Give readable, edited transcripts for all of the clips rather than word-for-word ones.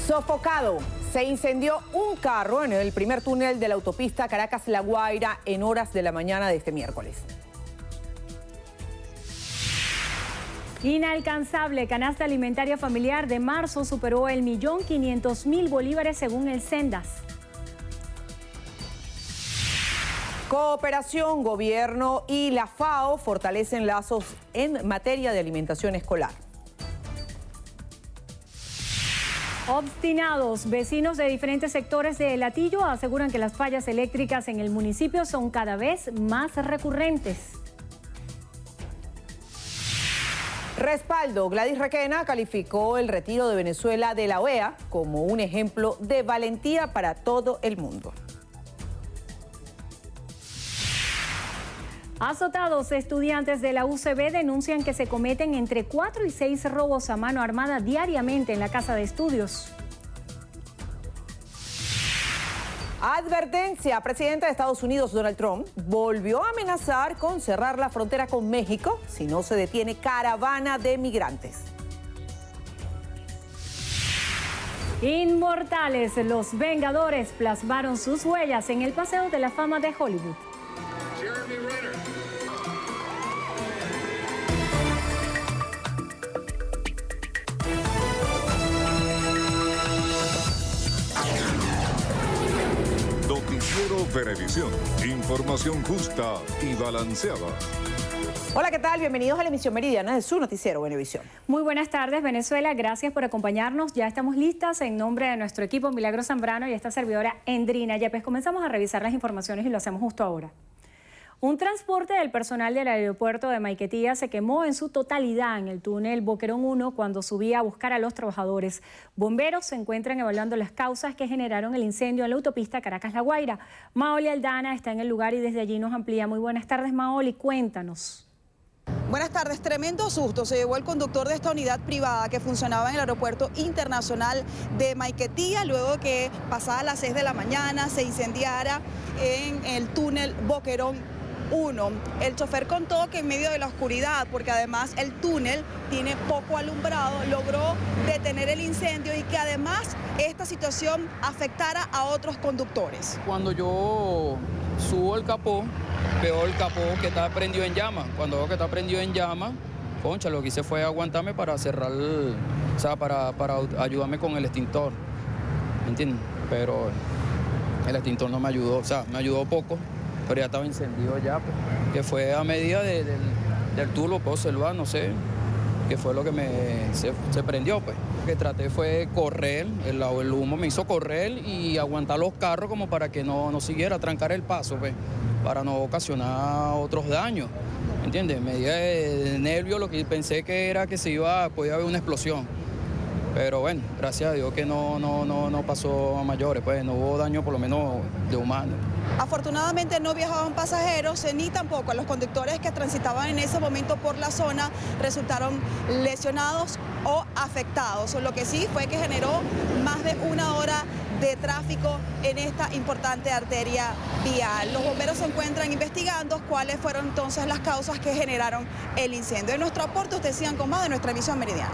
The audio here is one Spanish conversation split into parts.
Sofocado. Se incendió un carro en el primer túnel de la autopista Caracas-La Guaira en horas de la mañana de este miércoles. Inalcanzable. Canasta alimentaria familiar de marzo superó el 1.500.000 bolívares según el Sendas. Cooperación, gobierno y la FAO fortalecen lazos en materia de alimentación escolar. Obstinados, vecinos de diferentes sectores de El Hatillo aseguran que las fallas eléctricas en el municipio son cada vez más recurrentes. Respaldo. Gladys Requena calificó el retiro de Venezuela de la OEA como un ejemplo de valentía para todo el mundo. Azotados, estudiantes de la UCB denuncian que se cometen entre 4 y 6 robos a mano armada diariamente en la casa de estudios. Advertencia. Presidente de Estados Unidos, Donald Trump, volvió a amenazar con cerrar la frontera con México si no se detiene caravana de migrantes. Inmortales, los Vengadores plasmaron sus huellas en el Paseo de la Fama de Hollywood. Noticiero Venevisión. Información justa y balanceada. Hola, ¿qué tal? Bienvenidos a la emisión meridiana de su noticiero Venevisión. Muy buenas tardes, Venezuela. Gracias por acompañarnos. Ya estamos listas en nombre de nuestro equipo Milagro Zambrano y esta servidora Endrina Yepes. Comenzamos a revisar las informaciones y lo hacemos justo ahora. Un transporte del personal del aeropuerto de Maiquetía se quemó en su totalidad en el túnel Boquerón 1 cuando subía a buscar a los trabajadores. Bomberos se encuentran evaluando las causas que generaron el incendio en la autopista Caracas-La Guaira. Maoli Aldana está en el lugar y desde allí nos amplía. Muy buenas tardes, Maoli, cuéntanos. Buenas tardes. Tremendo susto se llevó el conductor de esta unidad privada que funcionaba en el aeropuerto internacional de Maiquetía luego que pasada las 6 de la mañana se incendiara en el túnel Boquerón 1. El chofer contó que en medio de la oscuridad, porque además el túnel tiene poco alumbrado, logró detener el incendio y que además esta situación afectara a otros conductores. Cuando yo subo el capó, veo el capó que está prendido en llama. Cuando veo que está prendido en llama, concha, lo que hice fue aguantarme para cerrar, o sea, para ayudarme con el extintor, ¿me entiendes? Pero el extintor no me ayudó, o sea, me ayudó poco. Pero ya estaba encendido ya, pues, que fue a medida del tubo, puedo observar, no sé, que fue lo que se prendió, pues. Lo que traté fue correr, el humo me hizo correr y aguantar los carros como para que no siguiera, trancar el paso, pues, para no ocasionar otros daños, ¿me entiendes? En medida de nervio lo que pensé que era que podía haber una explosión. Pero bueno, gracias a Dios que no pasó a mayores, pues no hubo daño por lo menos de humano. Afortunadamente no viajaban pasajeros ni tampoco los conductores que transitaban en ese momento por la zona resultaron lesionados o afectados. Lo que sí fue que generó más de una hora de tráfico en esta importante arteria vial. Los bomberos se encuentran investigando cuáles fueron entonces las causas que generaron el incendio. En nuestro aporte ustedes sigan con más de nuestra emisión meridiana.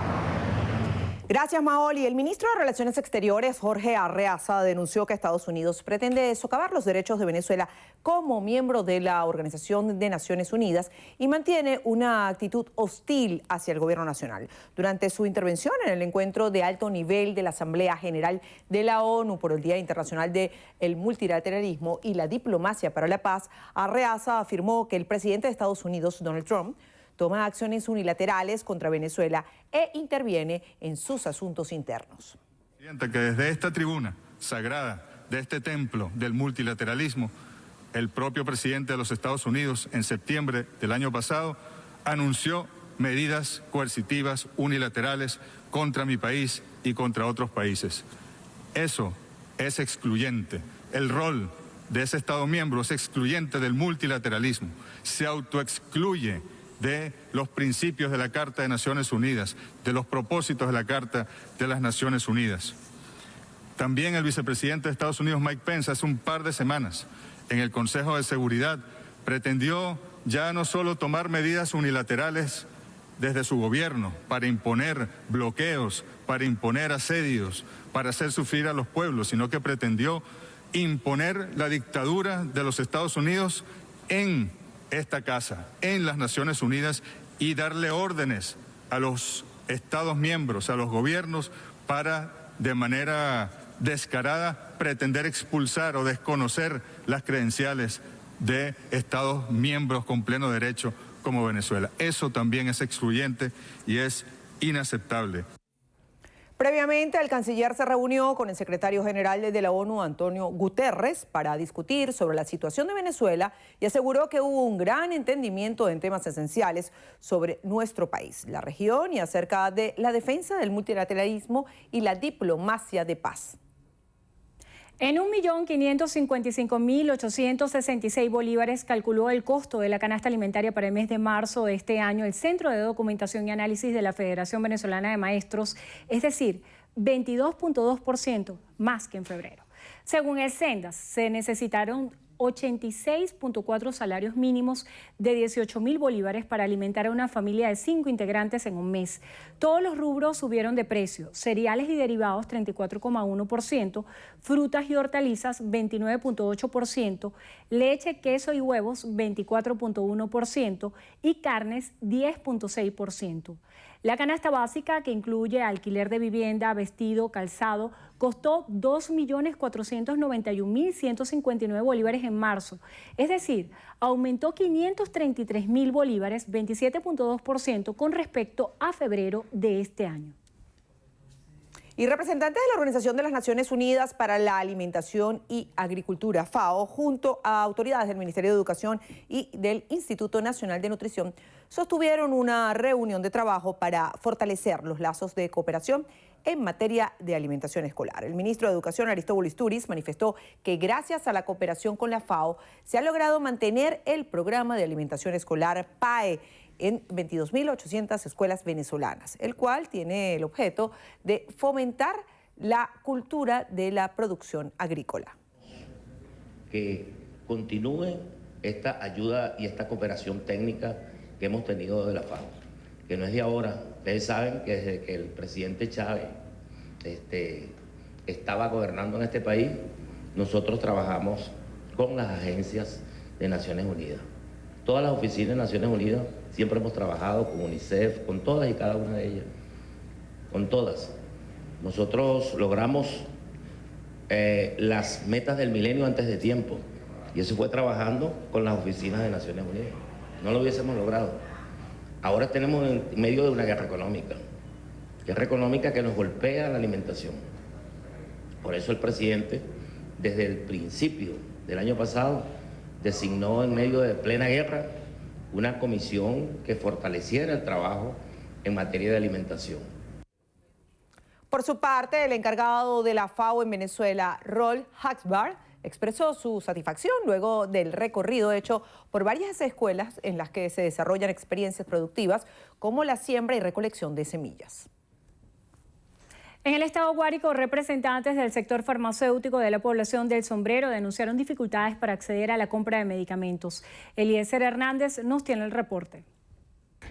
Gracias, Maoli. El ministro de Relaciones Exteriores, Jorge Arreaza, denunció que Estados Unidos pretende socavar los derechos de Venezuela como miembro de la Organización de Naciones Unidas y mantiene una actitud hostil hacia el gobierno nacional. Durante su intervención en el encuentro de alto nivel de la Asamblea General de la ONU por el Día Internacional del Multilateralismo y la Diplomacia para la Paz, Arreaza afirmó que el presidente de Estados Unidos, Donald Trump, toma acciones unilaterales contra Venezuela e interviene en sus asuntos internos. Que desde esta tribuna sagrada, de este templo del multilateralismo, el propio presidente de los Estados Unidos en septiembre del año pasado anunció medidas coercitivas unilaterales contra mi país y contra otros países. Eso es excluyente. El rol de ese Estado miembro es excluyente del multilateralismo. Se autoexcluye de los principios de la Carta de Naciones Unidas, de los propósitos de la Carta de las Naciones Unidas. También el vicepresidente de Estados Unidos, Mike Pence, hace un par de semanas en el Consejo de Seguridad pretendió ya no solo tomar medidas unilaterales desde su gobierno para imponer bloqueos, para imponer asedios, para hacer sufrir a los pueblos, sino que pretendió imponer la dictadura de los Estados Unidos en esta casa, en las Naciones Unidas, y darle órdenes a los Estados miembros, a los gobiernos, para de manera descarada pretender expulsar o desconocer las credenciales de Estados miembros con pleno derecho como Venezuela. Eso también es excluyente y es inaceptable. Previamente, el canciller se reunió con el secretario general de la ONU, Antonio Guterres, para discutir sobre la situación de Venezuela y aseguró que hubo un gran entendimiento en temas esenciales sobre nuestro país, la región y acerca de la defensa del multilateralismo y la diplomacia de paz. En 1.555.866 bolívares calculó el costo de la canasta alimentaria para el mes de marzo de este año el Centro de Documentación y Análisis de la Federación Venezolana de Maestros, es decir, 22.2% más que en febrero. Según el Sendas, se necesitaron 86.4 salarios mínimos de 18.000 bolívares para alimentar a una familia de 5 integrantes en un mes. Todos los rubros subieron de precio: cereales y derivados 34,1%, frutas y hortalizas 29,8%, leche, queso y huevos 24,1% y carnes 10,6%. La canasta básica, que incluye alquiler de vivienda, vestido, calzado, costó 2.491.159 bolívares en marzo. Es decir, aumentó 533.000 bolívares, 27,2% con respecto a febrero de este año. Y representantes de la Organización de las Naciones Unidas para la Alimentación y Agricultura, FAO, junto a autoridades del Ministerio de Educación y del Instituto Nacional de Nutrición, sostuvieron una reunión de trabajo para fortalecer los lazos de cooperación en materia de alimentación escolar. El ministro de Educación, Aristóbulo Istúriz, manifestó que gracias a la cooperación con la FAO se ha logrado mantener el programa de alimentación escolar PAE en 22.800 escuelas venezolanas, el cual tiene el objeto de fomentar la cultura de la producción agrícola. Que continúe esta ayuda y esta cooperación técnica que hemos tenido de la FAO, que no es de ahora. Ustedes saben que desde que el presidente Chávez estaba gobernando en este país, nosotros trabajamos con las agencias de Naciones Unidas. Todas las oficinas de Naciones Unidas siempre hemos trabajado con UNICEF, con todas y cada una de ellas, con todas. Nosotros logramos las metas del milenio antes de tiempo, y eso fue trabajando con las oficinas de Naciones Unidas. No lo hubiésemos logrado. Ahora tenemos en medio de una guerra económica que nos golpea la alimentación. Por eso el presidente, desde el principio del año pasado, designó en medio de plena guerra una comisión que fortaleciera el trabajo en materia de alimentación. Por su parte, el encargado de la FAO en Venezuela, Roel Haxbar, expresó su satisfacción luego del recorrido hecho por varias escuelas en las que se desarrollan experiencias productivas como la siembra y recolección de semillas. En el estado Guárico, representantes del sector farmacéutico de la población del Sombrero denunciaron dificultades para acceder a la compra de medicamentos. Eliezer Hernández nos tiene el reporte.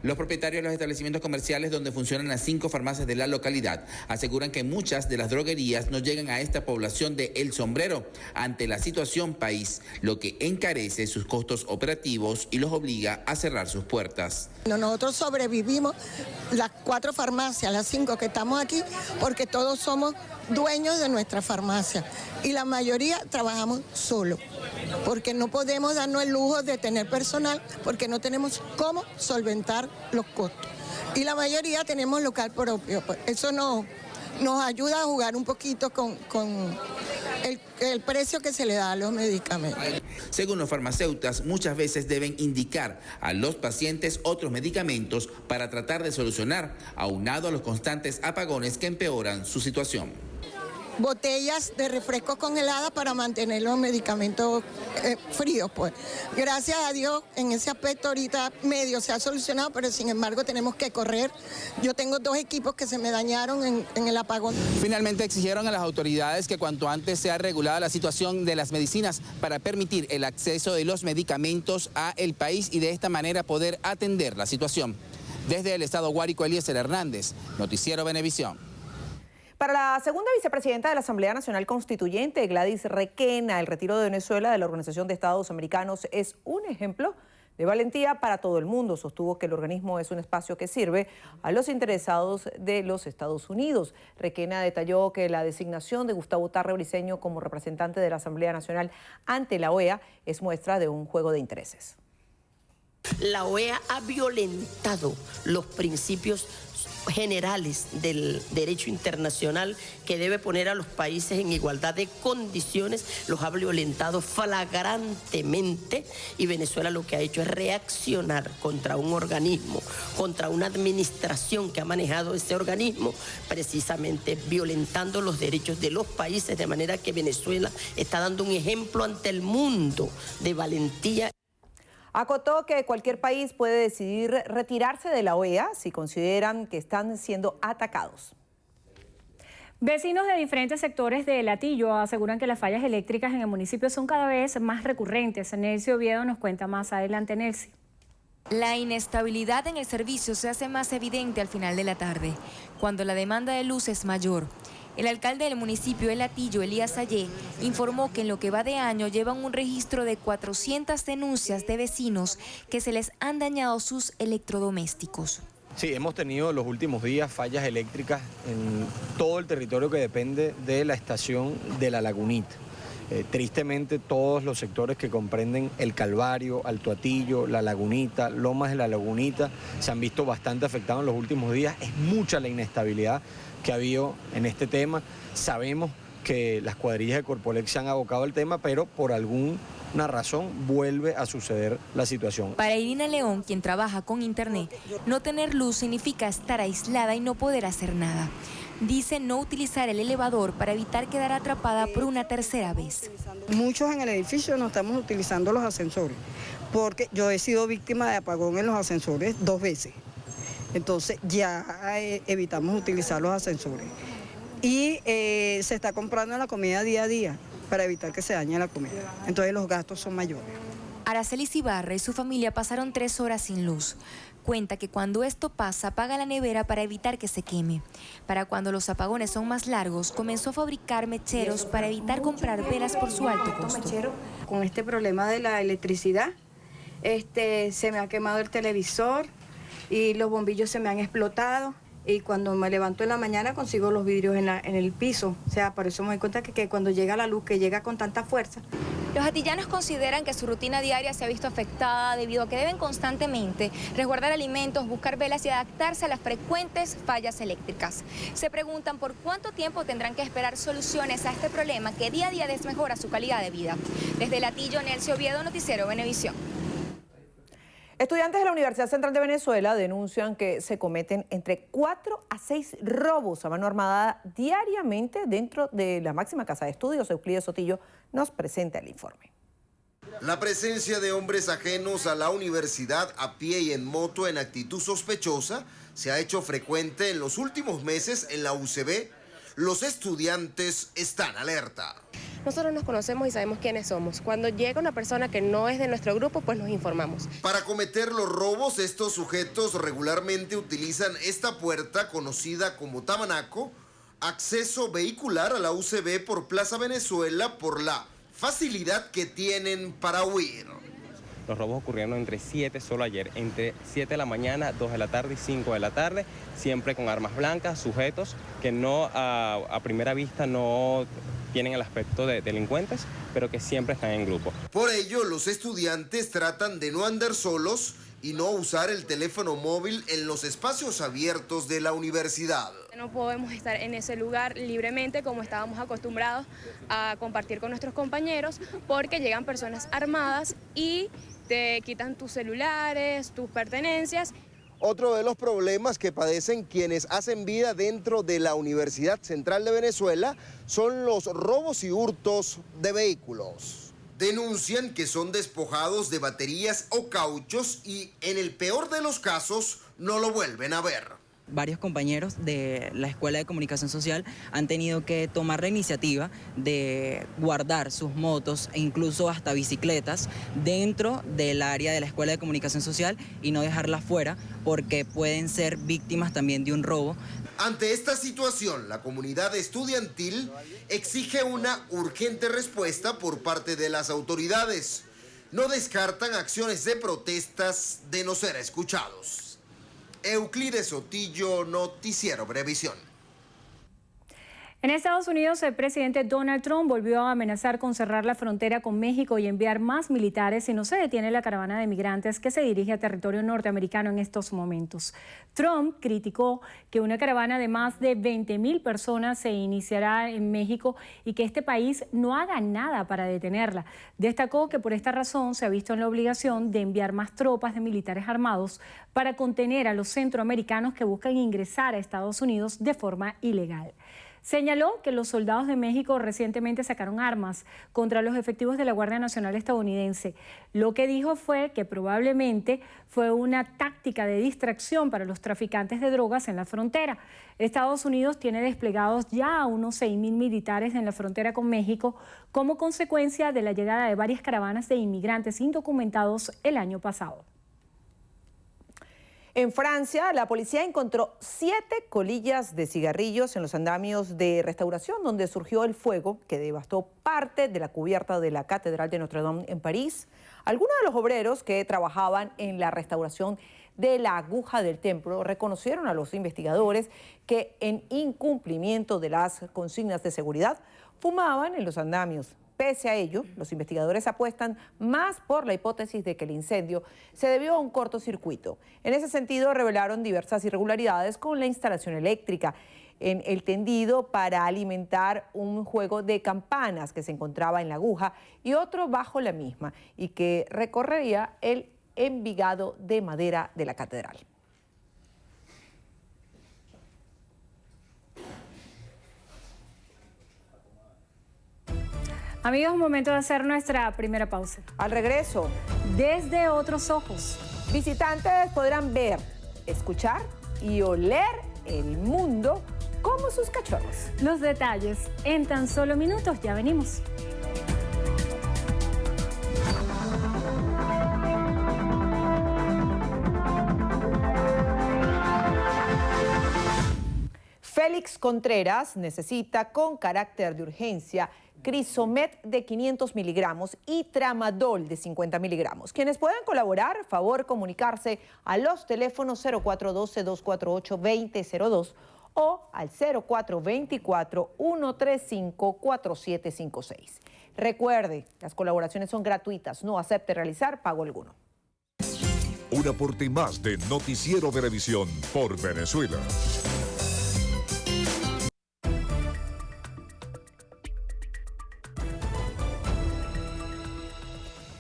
Los propietarios de los establecimientos comerciales donde funcionan las 5 farmacias de la localidad aseguran que muchas de las droguerías no llegan a esta población de El Sombrero ante la situación país, lo que encarece sus costos operativos y los obliga a cerrar sus puertas. Nosotros sobrevivimos las 4 farmacias, las 5 que estamos aquí, porque todos somos dueños de nuestra farmacia y la mayoría trabajamos solo, porque no podemos darnos el lujo de tener personal porque no tenemos cómo solventar los costos. Y la mayoría tenemos local propio, pues eso nos ayuda a jugar un poquito con el precio que se le da a los medicamentos. Según los farmacéuticos, muchas veces deben indicar a los pacientes otros medicamentos para tratar de solucionar, aunado a los constantes apagones que empeoran su situación. Botellas de refrescos congeladas para mantener los medicamentos fríos, pues. Gracias a Dios, en ese aspecto ahorita medio se ha solucionado, pero sin embargo tenemos que correr. Yo tengo 2 equipos que se me dañaron en el apagón. Finalmente exigieron a las autoridades que cuanto antes sea regulada la situación de las medicinas para permitir el acceso de los medicamentos a el país y de esta manera poder atender la situación. Desde el estado Guárico, Eliezer Hernández, Noticiero Venevisión. Para la segunda vicepresidenta de la Asamblea Nacional Constituyente, Gladys Requena, el retiro de Venezuela de la Organización de Estados Americanos es un ejemplo de valentía para todo el mundo. Sostuvo que el organismo es un espacio que sirve a los interesados de los Estados Unidos. Requena detalló que la designación de Gustavo Tarre Briceño como representante de la Asamblea Nacional ante la OEA es muestra de un juego de intereses. La OEA ha violentado los principios generales del derecho internacional que debe poner a los países en igualdad de condiciones, los ha violentado flagrantemente y Venezuela lo que ha hecho es reaccionar contra un organismo, contra una administración que ha manejado ese organismo, precisamente violentando los derechos de los países, de manera que Venezuela está dando un ejemplo ante el mundo de valentía. Acotó que cualquier país puede decidir retirarse de la OEA si consideran que están siendo atacados. Vecinos de diferentes sectores de Latillo aseguran que las fallas eléctricas en el municipio son cada vez más recurrentes. Nelcy Oviedo nos cuenta más adelante. Nelcy. La inestabilidad en el servicio se hace más evidente al final de la tarde, cuando la demanda de luz es mayor. El alcalde del municipio de Latillo, Elías Ayé, informó que en lo que va de año llevan un registro de 400 denuncias de vecinos que se les han dañado sus electrodomésticos. Sí, hemos tenido los últimos días fallas eléctricas en todo el territorio que depende de la estación de La Lagunita. Tristemente todos los sectores que comprenden El Calvario, Alto Atillo, La Lagunita, Lomas de La Lagunita se han visto bastante afectados en los últimos días. Es mucha la inestabilidad que ha habido en este tema. Sabemos que las cuadrillas de Corpolex se han abocado al tema, pero por alguna razón vuelve a suceder la situación. Para Irina León, quien trabaja con internet, no tener luz significa estar aislada y no poder hacer nada. Dice no utilizar el elevador para evitar quedar atrapada por una tercera vez. Muchos en el edificio no estamos utilizando los ascensores, porque yo he sido víctima de apagón en los ascensores 2 veces. Entonces ya evitamos utilizar los ascensores. Y se está comprando la comida día a día para evitar que se dañe la comida. Entonces los gastos son mayores. Araceli Ibarra y su familia pasaron 3 horas sin luz. Cuenta que cuando esto pasa, apaga la nevera para evitar que se queme. Para cuando los apagones son más largos, comenzó a fabricar mecheros para evitar comprar velas por su alto costo. Con este problema de la electricidad, se me ha quemado el televisor y los bombillos se me han explotado. Y cuando me levanto en la mañana consigo los vidrios en el piso. O sea, por eso me doy cuenta que cuando llega la luz, que llega con tanta fuerza. Los atillanos consideran que su rutina diaria se ha visto afectada debido a que deben constantemente resguardar alimentos, buscar velas y adaptarse a las frecuentes fallas eléctricas. Se preguntan por cuánto tiempo tendrán que esperar soluciones a este problema que día a día desmejora su calidad de vida. Desde Latillo, Nelcy Oviedo, Noticiero Venevisión. Estudiantes de la Universidad Central de Venezuela denuncian que se cometen entre 4 a 6 robos a mano armada diariamente dentro de la máxima casa de estudios. Euclides Sotillo nos presenta el informe. La presencia de hombres ajenos a la universidad a pie y en moto en actitud sospechosa se ha hecho frecuente en los últimos meses en la UCB. Los estudiantes están alerta. Nosotros nos conocemos y sabemos quiénes somos. Cuando llega una persona que no es de nuestro grupo, pues nos informamos. Para cometer los robos, estos sujetos regularmente utilizan esta puerta conocida como Tamanaco, acceso vehicular a la UCB por Plaza Venezuela por la facilidad que tienen para huir. Los robos ocurrieron entre 7 solo ayer, entre 7 de la mañana, 2 de la tarde y 5 de la tarde, siempre con armas blancas, sujetos que no a primera vista no tienen el aspecto de delincuentes, pero que siempre están en grupo. Por ello, los estudiantes tratan de no andar solos y no usar el teléfono móvil en los espacios abiertos de la universidad. No podemos estar en ese lugar libremente como estábamos acostumbrados a compartir con nuestros compañeros, porque llegan personas armadas y te quitan tus celulares, tus pertenencias. Otro de los problemas que padecen quienes hacen vida dentro de la Universidad Central de Venezuela son los robos y hurtos de vehículos. Denuncian que son despojados de baterías o cauchos y en el peor de los casos no lo vuelven a ver. Varios compañeros de la Escuela de Comunicación Social han tenido que tomar la iniciativa de guardar sus motos e incluso hasta bicicletas dentro del área de la Escuela de Comunicación Social y no dejarlas fuera porque pueden ser víctimas también de un robo. Ante esta situación, la comunidad estudiantil exige una urgente respuesta por parte de las autoridades. No descartan acciones de protestas de no ser escuchados. Euclides Sotillo, Noticiero Brevisión. En Estados Unidos, el presidente Donald Trump volvió a amenazar con cerrar la frontera con México y enviar más militares si no se detiene la caravana de migrantes que se dirige a territorio norteamericano en estos momentos. Trump criticó que una caravana de más de 20,000 personas se iniciará en México y que este país no haga nada para detenerla. Destacó que por esta razón se ha visto en la obligación de enviar más tropas de militares armados para contener a los centroamericanos que buscan ingresar a Estados Unidos de forma ilegal. Señaló que los soldados de México recientemente sacaron armas contra los efectivos de la Guardia Nacional estadounidense. Lo que dijo fue que probablemente fue una táctica de distracción para los traficantes de drogas en la frontera. Estados Unidos tiene desplegados ya unos 6,000 militares en la frontera con México como consecuencia de la llegada de varias caravanas de inmigrantes indocumentados el año pasado. En Francia, la policía encontró 7 colillas de cigarrillos en los andamios de restauración donde surgió el fuego que devastó parte de la cubierta de la Catedral de Notre Dame en París. Algunos de los obreros que trabajaban en la restauración de la aguja del templo reconocieron a los investigadores que en incumplimiento de las consignas de seguridad fumaban en los andamios. Pese a ello, los investigadores apuestan más por la hipótesis de que el incendio se debió a un cortocircuito. En ese sentido, revelaron diversas irregularidades con la instalación eléctrica en el tendido para alimentar un juego de campanas que se encontraba en la aguja y otro bajo la misma y que recorrería el envigado de madera de la catedral. Amigos, momento de hacer nuestra primera pausa. Al regreso, desde otros ojos, visitantes podrán ver, escuchar y oler el mundo como sus cachorros. Los detalles en tan solo minutos, ya venimos. Félix Contreras necesita con carácter de urgencia Crisomet de 500 miligramos y Tramadol de 50 miligramos. Quienes puedan colaborar, favor comunicarse a los teléfonos 0412-248-2002 o al 0424-135-4756. Recuerde, las colaboraciones son gratuitas, no acepte realizar pago alguno. Un aporte más de Noticiero Venevisión por Venezuela.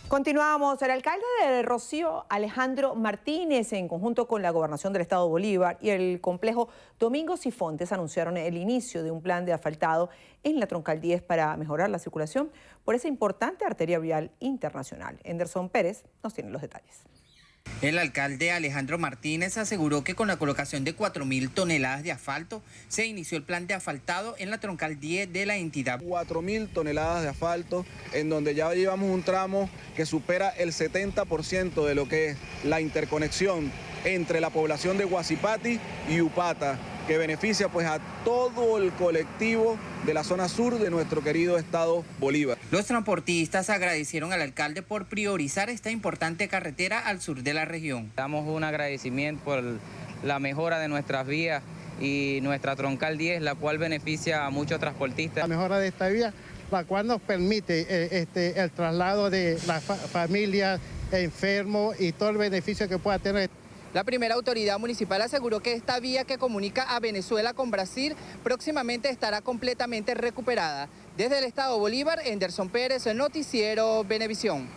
Continuamos. El alcalde de Rocío, Alejandro Martínez, en conjunto con la Gobernación del Estado Bolívar y el complejo Domingos y Fontes, anunciaron el inicio de un plan de asfaltado en la Troncal 10 para mejorar la circulación por esa importante arteria vial internacional. Anderson Pérez nos tiene los detalles. El alcalde Alejandro Martínez aseguró que con la colocación de 4.000 toneladas de asfalto se inició el plan de asfaltado en la Troncal 10 de la entidad. 4.000 toneladas de asfalto, en donde ya llevamos un tramo que supera el 70% de lo que es la interconexión entre la población de Huacipati y Upata, que beneficia pues a todo el colectivo de la zona sur de nuestro querido estado Bolívar. Los transportistas agradecieron al alcalde por priorizar esta importante carretera al sur de la región. Damos un agradecimiento por la mejora de nuestras vías y nuestra Troncal 10, la cual beneficia a muchos transportistas. La mejora de esta vía, la cual nos permite el traslado de las familias, enfermos y todo el beneficio que pueda tener. La primera autoridad municipal aseguró que esta vía que comunica a Venezuela con Brasil próximamente estará completamente recuperada. Desde el estado Bolívar, Anderson Pérez, el noticiero Venevisión.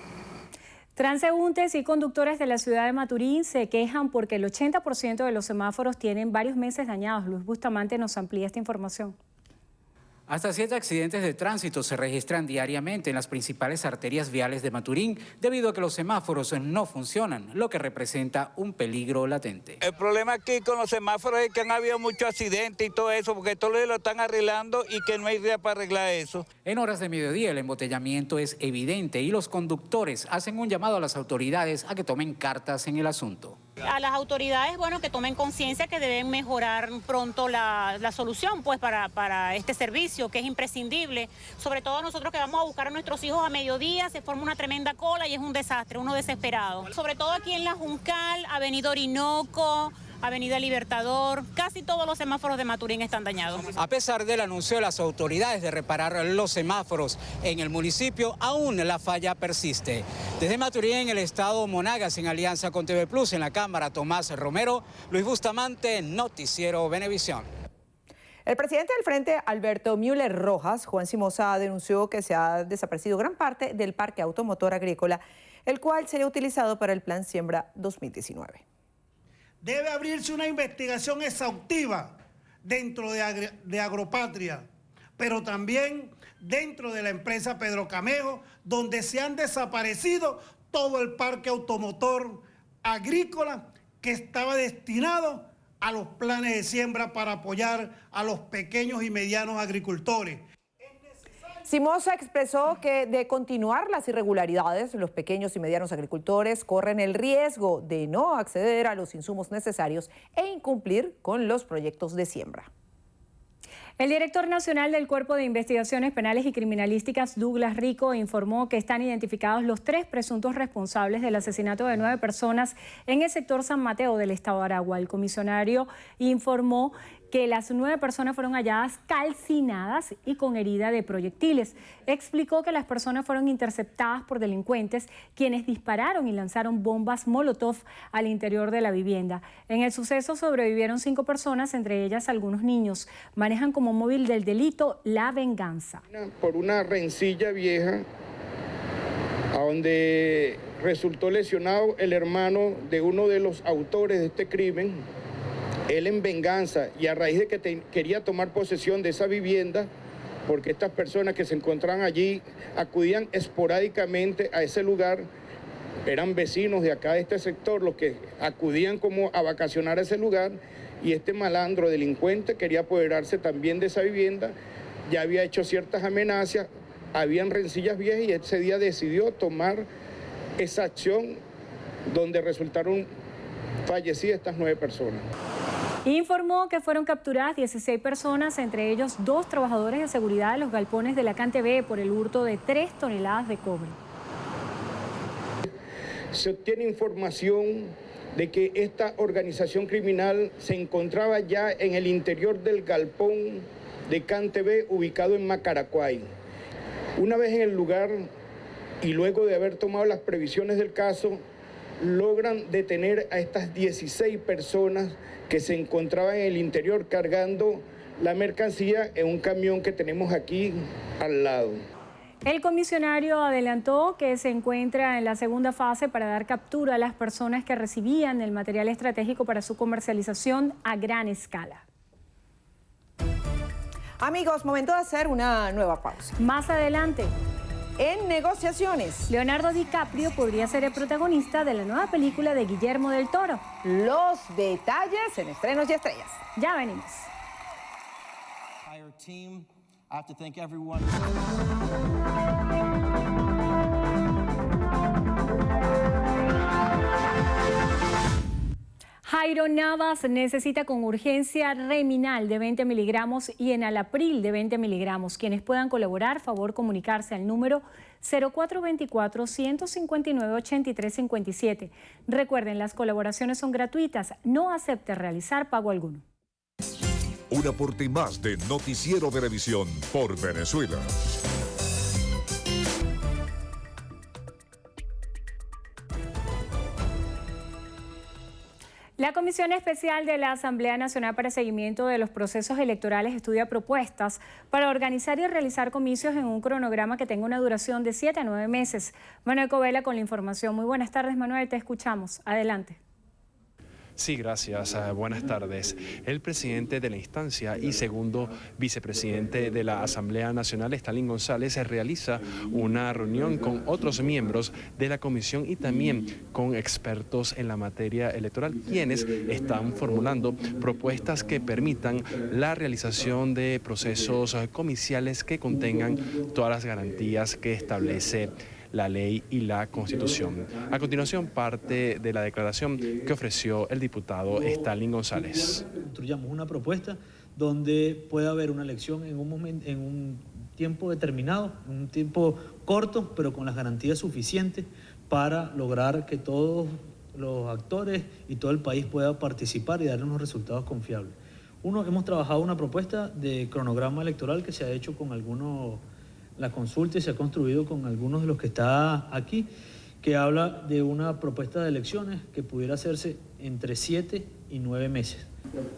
Transeúntes y conductores de la ciudad de Maturín se quejan porque el 80% de los semáforos tienen varios meses dañados. Luis Bustamante nos amplía esta información. Hasta 7 accidentes de tránsito se registran diariamente en las principales arterias viales de Maturín debido a que los semáforos no funcionan, lo que representa un peligro latente. El problema aquí con los semáforos es que han habido muchos accidentes y todo eso, porque todos lo están arreglando y que no hay día para arreglar eso. En horas de mediodía el embotellamiento es evidente y los conductores hacen un llamado a las autoridades a que tomen cartas en el asunto. A las autoridades, bueno, que tomen conciencia que deben mejorar pronto la solución pues para este servicio, que es imprescindible. Sobre todo nosotros que vamos a buscar a nuestros hijos a mediodía, se forma una tremenda cola y es un desastre, uno desesperado. Sobre todo aquí en La Juncal, Avenida Orinoco, Avenida Libertador, casi todos los semáforos de Maturín están dañados. A pesar del anuncio de las autoridades de reparar los semáforos en el municipio, aún la falla persiste. Desde Maturín, en el estado Monagas, en alianza con TV Plus, en la Cámara, Tomás Romero, Luis Bustamante, Noticiero Venevisión. El presidente del Frente, Alberto Müller Rojas, Juan Simosa, denunció que se ha desaparecido gran parte del parque automotor agrícola, el cual sería utilizado para el Plan Siembra 2019. Debe abrirse una investigación exhaustiva dentro de Agropatria, pero también dentro de la empresa Pedro Camejo, donde se han desaparecido todo el parque automotor agrícola que estaba destinado a los planes de siembra para apoyar a los pequeños y medianos agricultores. Simosa expresó que de continuar las irregularidades, los pequeños y medianos agricultores corren el riesgo de no acceder a los insumos necesarios e incumplir con los proyectos de siembra. El director nacional del Cuerpo de Investigaciones Penales y Criminalísticas, Douglas Rico, informó que están identificados los 3 presuntos responsables del asesinato de 9 personas en el sector San Mateo del estado de Aragua. El comisionario informó que las 9 personas fueron halladas calcinadas y con herida de proyectiles. Explicó que las personas fueron interceptadas por delincuentes, quienes dispararon y lanzaron bombas Molotov al interior de la vivienda. En el suceso sobrevivieron 5 personas, entre ellas algunos niños. Manejan como móvil del delito la venganza. Por una rencilla vieja, a donde resultó lesionado el hermano de uno de los autores de este crimen. Él en venganza y a raíz de que quería tomar posesión de esa vivienda, porque estas personas que se encontraban allí acudían esporádicamente a ese lugar, eran vecinos de acá de este sector los que acudían como a vacacionar a ese lugar, y este malandro delincuente quería apoderarse también de esa vivienda, ya había hecho ciertas amenazas, habían rencillas viejas y ese día decidió tomar esa acción donde resultaron fallecidas estas 9 personas. Informó que fueron capturadas 16 personas, entre ellos 2 trabajadores de seguridad de los galpones de la CanTV por el hurto de 3 toneladas de cobre. Se obtiene información de que esta organización criminal se encontraba ya en el interior del galpón de CanTV ubicado en Macaracuay. Una vez en el lugar y luego de haber tomado las previsiones del caso, logran detener a estas 16 personas que se encontraban en el interior cargando la mercancía en un camión que tenemos aquí al lado. El comisionario adelantó que se encuentra en la segunda fase para dar captura a las personas que recibían el material estratégico para su comercialización a gran escala. Amigos, momento de hacer una nueva pausa. Más adelante, en negociaciones, Leonardo DiCaprio podría ser el protagonista de la nueva película de Guillermo del Toro. Los detalles en Estrenos y Estrellas. Ya venimos. Jairo Navas necesita con urgencia Reminal de 20 miligramos y Enalapril de 20 miligramos. Quienes puedan colaborar, favor comunicarse al número 0424-159-8357. Recuerden, las colaboraciones son gratuitas. No acepte realizar pago alguno. Un aporte más de Noticiero Venevisión por Venezuela. La Comisión Especial de la Asamblea Nacional para Seguimiento de los Procesos Electorales estudia propuestas para organizar y realizar comicios en un cronograma que tenga una duración de 7 a 9 meses. Manuel Covela con la información. Muy buenas tardes, Manuel, te escuchamos. Adelante. Sí, gracias. Buenas tardes. El presidente de la instancia y segundo vicepresidente de la Asamblea Nacional, Stalin González, realiza una reunión con otros miembros de la comisión y también con expertos en la materia electoral, quienes están formulando propuestas que permitan la realización de procesos comiciales que contengan todas las garantías que establece la ley y la Constitución. A continuación, parte de la declaración que ofreció el diputado Stalin González. Construyamos una propuesta donde pueda haber una elección en un tiempo determinado, en un tiempo corto, pero con las garantías suficientes para lograr que todos los actores y todo el país pueda participar y darle unos resultados confiables. Hemos trabajado una propuesta de cronograma electoral que se ha hecho con algunos, la consulta y se ha construido con algunos de los que está aquí, que habla de una propuesta de elecciones que pudiera hacerse entre 7 y 9 meses.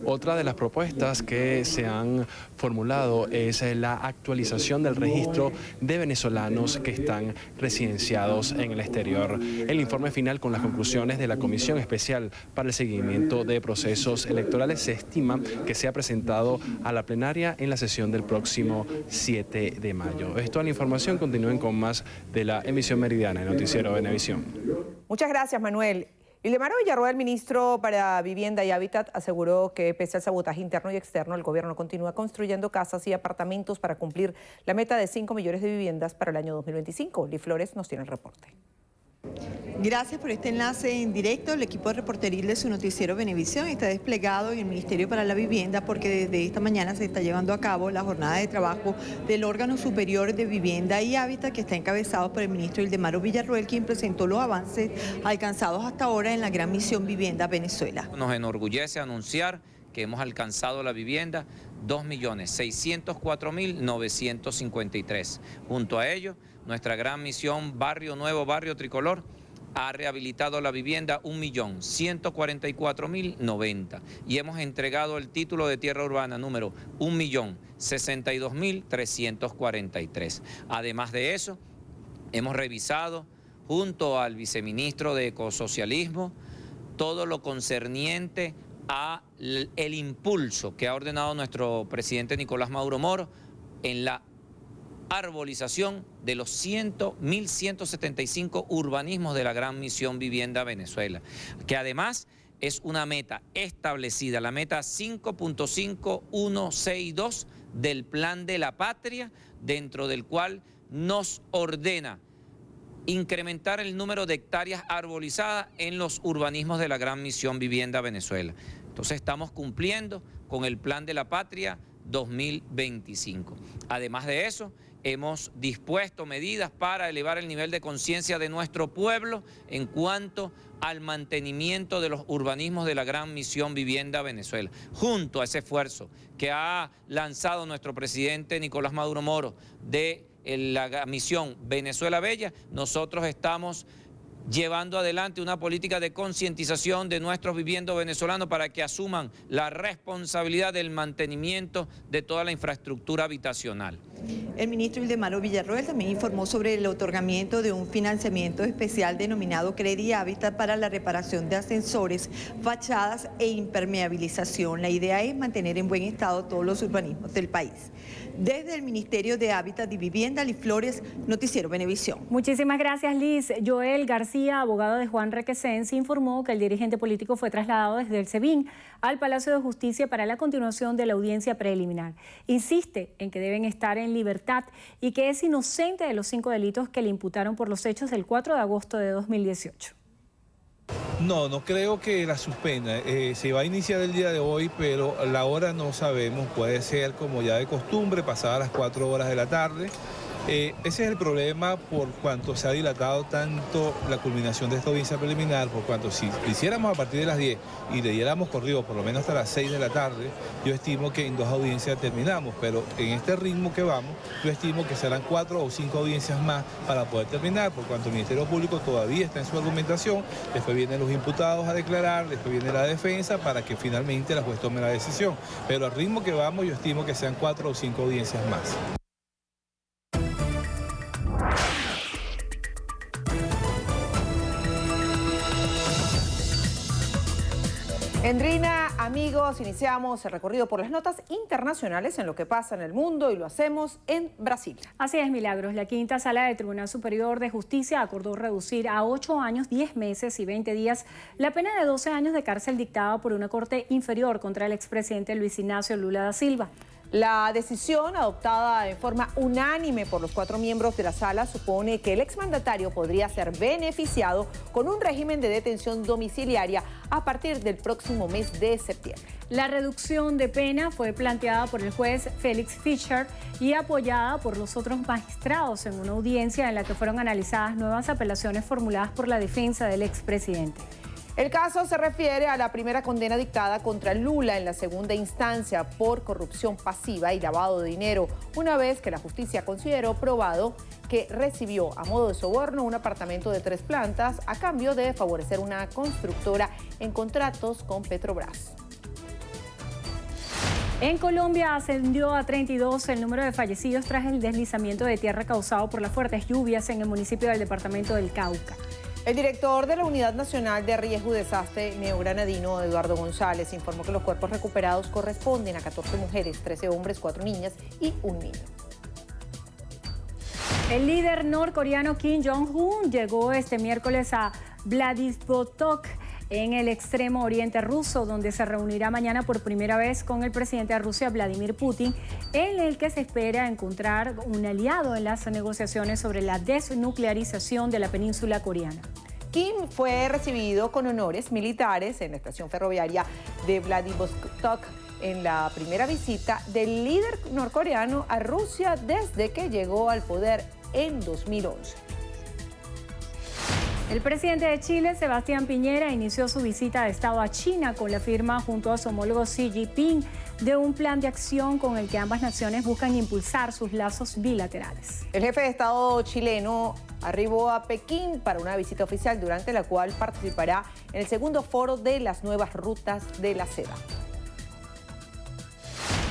Otra de las propuestas que se han formulado es la actualización del registro de venezolanos que están residenciados en el exterior. El informe final con las conclusiones de la Comisión Especial para el Seguimiento de Procesos Electorales se estima que sea presentado a la plenaria en la sesión del próximo 7 de mayo. Esto es la información. Continúen con más de la emisión meridiana de Noticiero Venevisión. Muchas gracias, Manuel. Ildemaro Villarroel, ministro para Vivienda y Hábitat, aseguró que pese al sabotaje interno y externo, el gobierno continúa construyendo casas y apartamentos para cumplir la meta de 5 millones de viviendas para el año 2025. Lee Flores nos tiene el reporte. Gracias por este enlace en directo. El equipo de reporteril de su noticiero Venevisión está desplegado en el Ministerio para la Vivienda porque desde esta mañana se está llevando a cabo la jornada de trabajo del órgano superior de Vivienda y Hábitat, que está encabezado por el ministro Ildemaro Villarroel, quien presentó los avances alcanzados hasta ahora en la Gran Misión Vivienda Venezuela. Nos enorgullece anunciar que hemos alcanzado la vivienda 2.604.953. Junto a ello, nuestra gran misión Barrio Nuevo, Barrio Tricolor, ha rehabilitado la vivienda 1.144.090 y hemos entregado el título de tierra urbana número 1.062.343. Además de eso, hemos revisado junto al viceministro de Ecosocialismo todo lo concerniente a el impulso que ha ordenado nuestro presidente Nicolás Maduro Moro en la arbolización de los 1.175 urbanismos de la Gran Misión Vivienda Venezuela, que además es una meta establecida, la meta 5.5162 del Plan de la Patria, dentro del cual nos ordena incrementar el número de hectáreas arbolizadas en los urbanismos de la Gran Misión Vivienda Venezuela. Entonces estamos cumpliendo con el Plan de la Patria 2025. Además de eso, hemos dispuesto medidas para elevar el nivel de conciencia de nuestro pueblo en cuanto al mantenimiento de los urbanismos de la Gran Misión Vivienda Venezuela. Junto a ese esfuerzo que ha lanzado nuestro presidente Nicolás Maduro Moro de la misión Venezuela Bella, nosotros estamos llevando adelante una política de concientización de nuestros viviendos venezolanos para que asuman la responsabilidad del mantenimiento de toda la infraestructura habitacional. El ministro Ildemaro Villarroel también informó sobre el otorgamiento de un financiamiento especial denominado Credi Hábitat para la reparación de ascensores, fachadas e impermeabilización. La idea es mantener en buen estado todos los urbanismos del país. Desde el Ministerio de Hábitat y Vivienda, Lee Flores, Noticiero Venevisión. Muchísimas gracias, Liz. Joel García, abogado de Juan Requesens, informó que el dirigente político fue trasladado desde el SEBIN al Palacio de Justicia para la continuación de la audiencia preliminar. Insiste en que deben estar en libertad y que es inocente de los 5 delitos que le imputaron por los hechos del 4 de agosto de 2018. No creo que la suspenda. Se va a iniciar el día de hoy, pero la hora no sabemos. Puede ser como ya de costumbre, pasadas las 4 horas de la tarde. Ese es el problema por cuanto se ha dilatado tanto la culminación de esta audiencia preliminar, por cuanto si lo hiciéramos a partir de las 10 y le diéramos corrido por lo menos hasta las 6 de la tarde, yo estimo que en 2 audiencias terminamos, pero en este ritmo que vamos, yo estimo que serán 4 o 5 audiencias más para poder terminar, por cuanto el Ministerio Público todavía está en su argumentación, después vienen los imputados a declarar, después viene la defensa para que finalmente la juez tome la decisión, pero al ritmo que vamos yo estimo que sean 4 o 5 audiencias más. Endrina, amigos, iniciamos el recorrido por las notas internacionales en lo que pasa en el mundo y lo hacemos en Brasil. Así es, Milagros. La quinta sala del Tribunal Superior de Justicia acordó reducir a 8 años, 10 meses y 20 días la pena de 12 años de cárcel dictada por una corte inferior contra el expresidente Luis Ignacio Lula da Silva. La decisión, adoptada en forma unánime por los 4 miembros de la sala, supone que el exmandatario podría ser beneficiado con un régimen de detención domiciliaria a partir del próximo mes de septiembre. La reducción de pena fue planteada por el juez Félix Fischer y apoyada por los otros magistrados en una audiencia en la que fueron analizadas nuevas apelaciones formuladas por la defensa del expresidente. El caso se refiere a la primera condena dictada contra Lula en la segunda instancia por corrupción pasiva y lavado de dinero, una vez que la justicia consideró probado que recibió a modo de soborno un apartamento de 3 plantas a cambio de favorecer una constructora en contratos con Petrobras. En Colombia ascendió a 32 el número de fallecidos tras el deslizamiento de tierra causado por las fuertes lluvias en el municipio del departamento del Cauca. El director de la Unidad Nacional de Riesgo y Desastre neogranadino, Eduardo González, informó que los cuerpos recuperados corresponden a 14 mujeres, 13 hombres, 4 niñas y un niño. El líder norcoreano Kim Jong-un llegó este miércoles a Vladivostok, en el extremo oriente ruso, donde se reunirá mañana por primera vez con el presidente de Rusia, Vladimir Putin, en el que se espera encontrar un aliado en las negociaciones sobre la desnuclearización de la península coreana. Kim fue recibido con honores militares en la estación ferroviaria de Vladivostok en la primera visita del líder norcoreano a Rusia desde que llegó al poder en 2011. El presidente de Chile, Sebastián Piñera, inició su visita de Estado a China con la firma junto a su homólogo Xi Jinping de un plan de acción con el que ambas naciones buscan impulsar sus lazos bilaterales. El jefe de Estado chileno arribó a Pekín para una visita oficial durante la cual participará en el segundo foro de las nuevas rutas de la seda.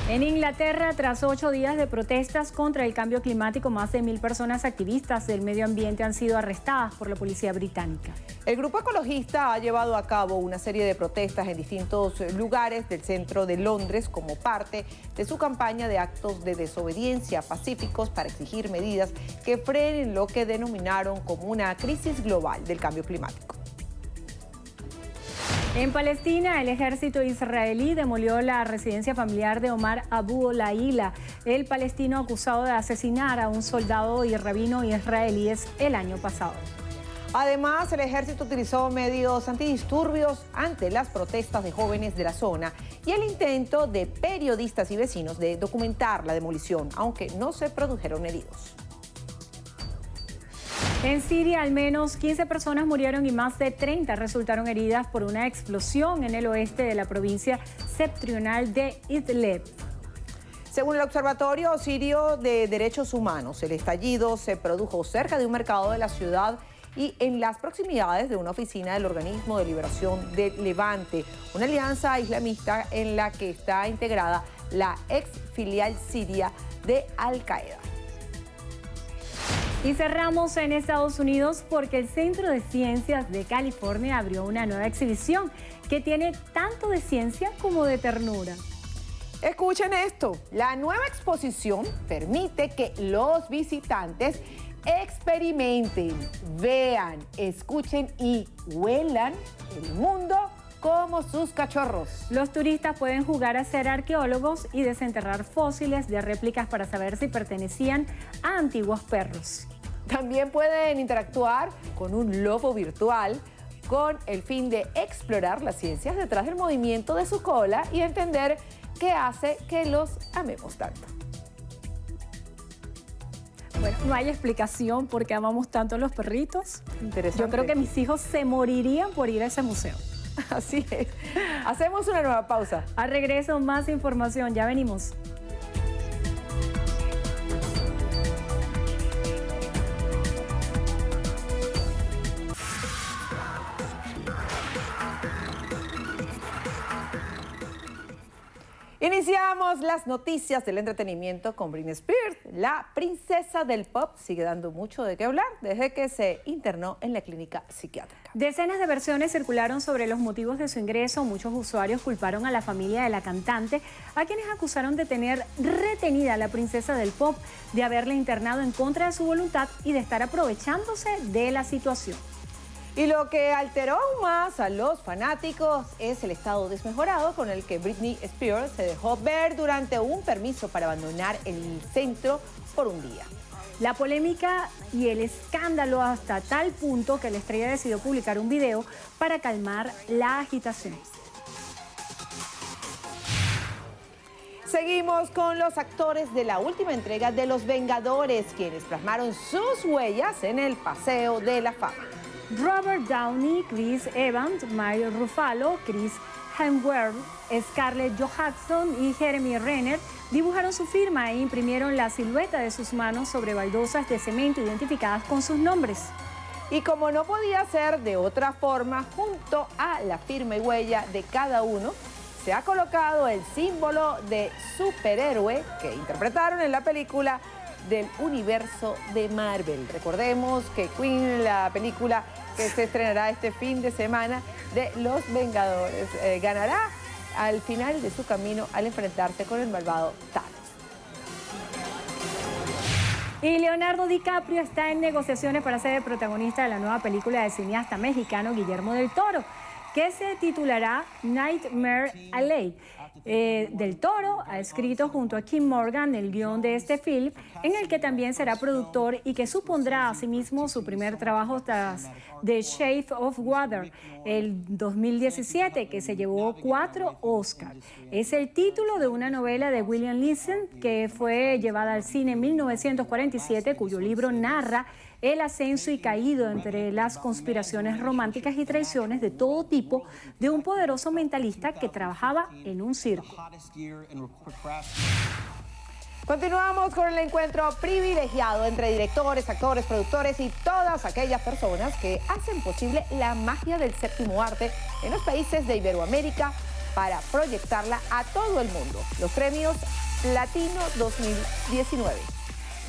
En Inglaterra, tras 8 días de protestas contra el cambio climático, más de 1000 personas activistas del medio ambiente han sido arrestadas por la policía británica. El grupo ecologista ha llevado a cabo una serie de protestas en distintos lugares del centro de Londres como parte de su campaña de actos de desobediencia pacíficos para exigir medidas que frenen lo que denominaron como una crisis global del cambio climático. En Palestina, el ejército israelí demolió la residencia familiar de Omar Abu Olaila, el palestino acusado de asesinar a un soldado y rabino israelíes el año pasado. Además, el ejército utilizó medios antidisturbios ante las protestas de jóvenes de la zona y el intento de periodistas y vecinos de documentar la demolición, aunque no se produjeron heridos. En Siria, al menos 15 personas murieron y más de 30 resultaron heridas por una explosión en el oeste de la provincia septentrional de Idlib. Según el Observatorio Sirio de Derechos Humanos, el estallido se produjo cerca de un mercado de la ciudad y en las proximidades de una oficina del Organismo de Liberación del Levante, una alianza islamista en la que está integrada la ex filial siria de Al-Qaeda. Y cerramos en Estados Unidos porque el Centro de Ciencias de California abrió una nueva exhibición que tiene tanto de ciencia como de ternura. Escuchen esto, la nueva exposición permite que los visitantes experimenten, vean, escuchen y huelan el mundo como sus cachorros. Los turistas pueden jugar a ser arqueólogos y desenterrar fósiles de réplicas para saber si pertenecían a antiguos perros. También pueden interactuar con un lobo virtual con el fin de explorar las ciencias detrás del movimiento de su cola y entender qué hace que los amemos tanto. Bueno, no hay explicación por qué amamos tanto a los perritos. Interesante. Yo creo que mis hijos se morirían por ir a ese museo. Así es. Hacemos una nueva pausa. Al regreso, más información. Ya venimos. Iniciamos las noticias del entretenimiento con Britney Spears. La princesa del pop sigue dando mucho de qué hablar desde que se internó en la clínica psiquiátrica. Decenas de versiones circularon sobre los motivos de su ingreso. Muchos usuarios culparon a la familia de la cantante, a quienes acusaron de tener retenida a la princesa del pop, de haberla internado en contra de su voluntad y de estar aprovechándose de la situación. Y lo que alteró aún más a los fanáticos es el estado desmejorado con el que Britney Spears se dejó ver durante un permiso para abandonar el centro por un día. La polémica y el escándalo hasta tal punto que la estrella decidió publicar un video para calmar la agitación. Seguimos con los actores de la última entrega de Los Vengadores, quienes plasmaron sus huellas en el Paseo de la Fama. Robert Downey, Chris Evans, Mark Ruffalo, Chris Hemsworth, Scarlett Johansson y Jeremy Renner dibujaron su firma e imprimieron la silueta de sus manos sobre baldosas de cemento identificadas con sus nombres. Y como no podía ser de otra forma, junto a la firma y huella de cada uno, se ha colocado el símbolo de superhéroe que interpretaron en la película del universo de Marvel. Recordemos que Queen, la película que se estrenará este fin de semana de Los Vengadores, ganará al final de su camino al enfrentarse con el malvado Thanos. Y Leonardo DiCaprio está en negociaciones para ser el protagonista de la nueva película del cineasta mexicano Guillermo del Toro, que se titulará Nightmare Alley. Del Toro ha escrito junto a Kim Morgan el guión de este film, en el que también será productor y que supondrá asimismo su primer trabajo tras The Shape of Water, el 2017, que se llevó 4 Oscars. Es el título de una novela de William Leeson que fue llevada al cine en 1947, cuyo libro narra el ascenso y caído entre las conspiraciones románticas y traiciones de todo tipo de un poderoso mentalista que trabajaba en un circo. Continuamos con el encuentro privilegiado entre directores, actores, productores y todas aquellas personas que hacen posible la magia del séptimo arte en los países de Iberoamérica para proyectarla a todo el mundo. Los premios Latino 2019.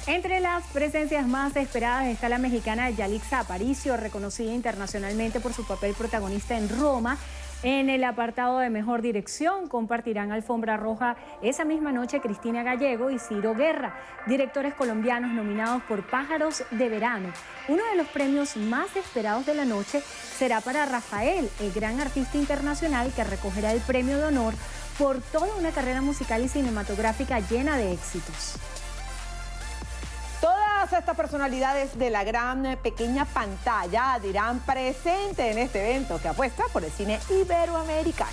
Entre las presencias más esperadas está la mexicana Yalitza Aparicio, reconocida internacionalmente por su papel protagonista en Roma. En el apartado de Mejor Dirección compartirán alfombra roja esa misma noche Cristina Gallego y Ciro Guerra, directores colombianos nominados por Pájaros de Verano. Uno de los premios más esperados de la noche será para Rafael, el gran artista internacional que recogerá el premio de honor por toda una carrera musical y cinematográfica llena de éxitos. Todas estas personalidades de la gran pequeña pantalla dirán presente en este evento que apuesta por el cine iberoamericano.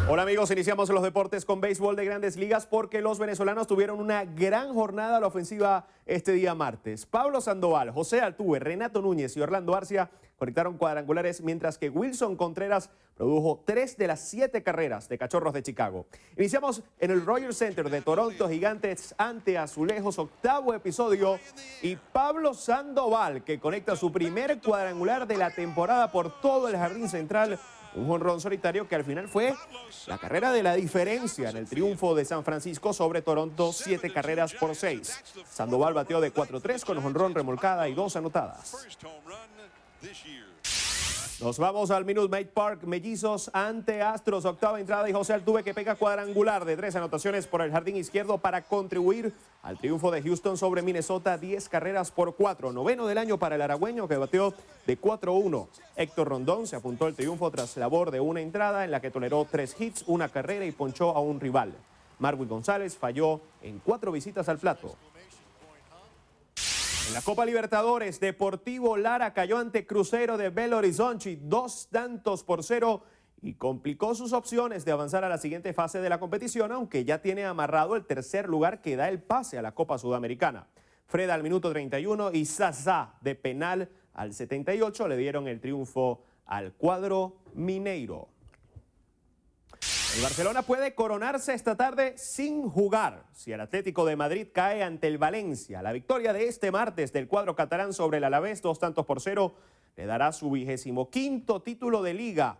Hola amigos, iniciamos los deportes con béisbol de Grandes Ligas porque los venezolanos tuvieron una gran jornada a la ofensiva este día martes. Pablo Sandoval, José Altuve, Renato Núñez y Orlando Arcia conectaron cuadrangulares, mientras que Wilson Contreras produjo 3 de las 7 carreras de Cachorros de Chicago. Iniciamos en el Rogers Center de Toronto, Gigantes ante Azulejos, 8º episodio, y Pablo Sandoval, que conecta su primer cuadrangular de la temporada por todo el jardín central, un jonrón solitario que al final fue la carrera de la diferencia en el triunfo de San Francisco sobre Toronto, 7 carreras por 6. Sandoval bateó de 4-3 con jonrón, remolcada y 2 anotadas. Nos vamos al Minute Maid Park, Mellizos ante Astros, 8ª entrada y José Altuve que pega cuadrangular de 3 anotaciones por el jardín izquierdo para contribuir al triunfo de Houston sobre Minnesota, 10 carreras por 4. 9º del año para el aragüeño que bateó de 4-1. Héctor Rondón se apuntó al triunfo tras labor de una entrada en la que toleró 3 hits, una carrera y ponchó a un rival. Marwin González falló en 4 visitas al plato. En la Copa Libertadores, Deportivo Lara cayó ante Cruzeiro de Belo Horizonte 2-0 y complicó sus opciones de avanzar a la siguiente fase de la competición, aunque ya tiene amarrado el tercer lugar que da el pase a la Copa Sudamericana. Freda al minuto 31 y Sazá de penal al 78 le dieron el triunfo al cuadro mineiro. El Barcelona puede coronarse esta tarde sin jugar si el Atlético de Madrid cae ante el Valencia. La victoria de este martes del cuadro catalán sobre el Alavés, 2-0, le dará su 25º título de Liga.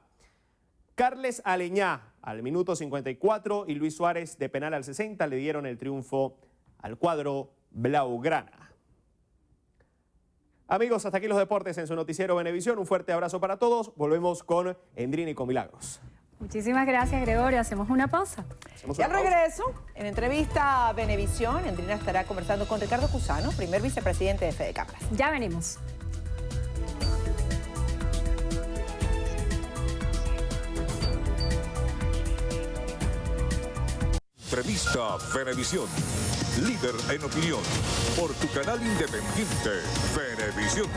Carles Aleñá al minuto 54 y Luis Suárez de penal al 60 le dieron el triunfo al cuadro blaugrana. Amigos, hasta aquí los deportes en su noticiero Venevisión. Un fuerte abrazo para todos. Volvemos con Endrini y con Milagros. Muchísimas gracias, Gregorio. Hacemos una pausa. Y al regreso, en entrevista a Venevisión, Andrina estará conversando con Ricardo Cusano, primer vicepresidente de Fede Cámaras. Ya venimos. Revista Venevisión, líder en opinión, por tu canal independiente, Venevisión.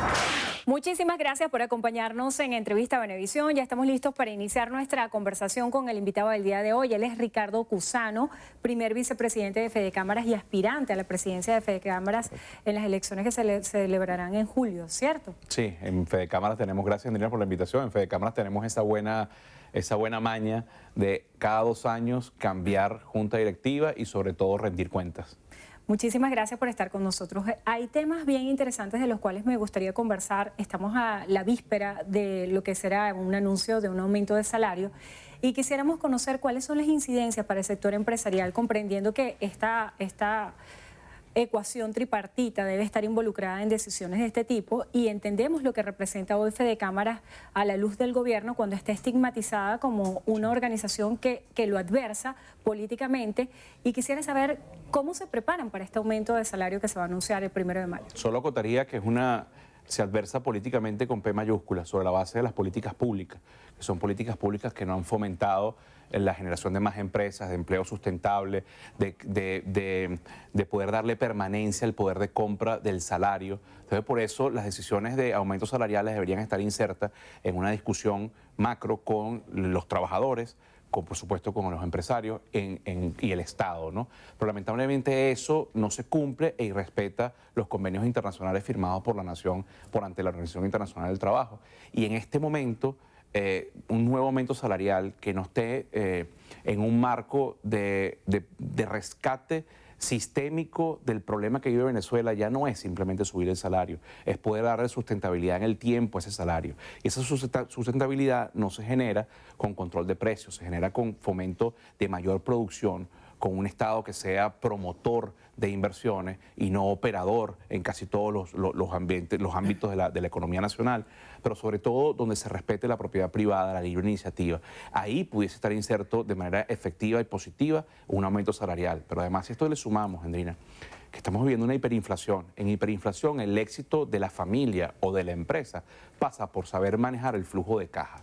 Muchísimas gracias por acompañarnos en Entrevista Venevisión. Ya estamos listos para iniciar nuestra conversación con el invitado del día de hoy. Él es Ricardo Cusano, primer vicepresidente de Fede Cámaras y aspirante a la presidencia de Fede Cámaras en las elecciones que se celebrarán en julio, ¿cierto? Sí, en Fede Cámaras tenemos, gracias Andrina por la invitación, en Fede Cámaras tenemos esa buena maña de cada 2 años cambiar junta directiva y sobre todo rendir cuentas. Muchísimas gracias por estar con nosotros. Hay temas bien interesantes de los cuales me gustaría conversar. Estamos a la víspera de lo que será un anuncio de un aumento de salario y quisiéramos conocer cuáles son las incidencias para el sector empresarial, comprendiendo que esta ecuación tripartita debe estar involucrada en decisiones de este tipo y entendemos lo que representa hoy Fede Cámaras a la luz del gobierno cuando está estigmatizada como una organización que lo adversa políticamente, y quisiera saber cómo se preparan para este aumento de salario que se va a anunciar el 1 de mayo. Solo acotaría que se adversa políticamente con P mayúscula sobre la base de las políticas públicas, que son políticas públicas que no han fomentado la generación de más empresas, de empleo sustentable, de poder darle permanencia al poder de compra del salario. Entonces, por eso las decisiones de aumentos salariales deberían estar insertas en una discusión macro con los trabajadores, por supuesto con los empresarios y el Estado, ¿no? Pero lamentablemente eso no se cumple e irrespeta los convenios internacionales firmados por la nación ante la Organización Internacional del Trabajo. Y en este momento, un nuevo aumento salarial que no esté en un marco de rescate sistémico del problema que vive Venezuela ya no es simplemente subir el salario, es poder darle sustentabilidad en el tiempo a ese salario. Y esa sustentabilidad no se genera con control de precios, se genera con fomento de mayor producción, con un Estado que sea promotor de inversiones y no operador en casi todos los ámbitos de la economía nacional, pero sobre todo donde se respete la propiedad privada, la libre iniciativa. Ahí pudiese estar inserto de manera efectiva y positiva un aumento salarial. Pero además, si esto le sumamos, Andrina, que estamos viviendo una hiperinflación. En hiperinflación, el éxito de la familia o de la empresa pasa por saber manejar el flujo de caja.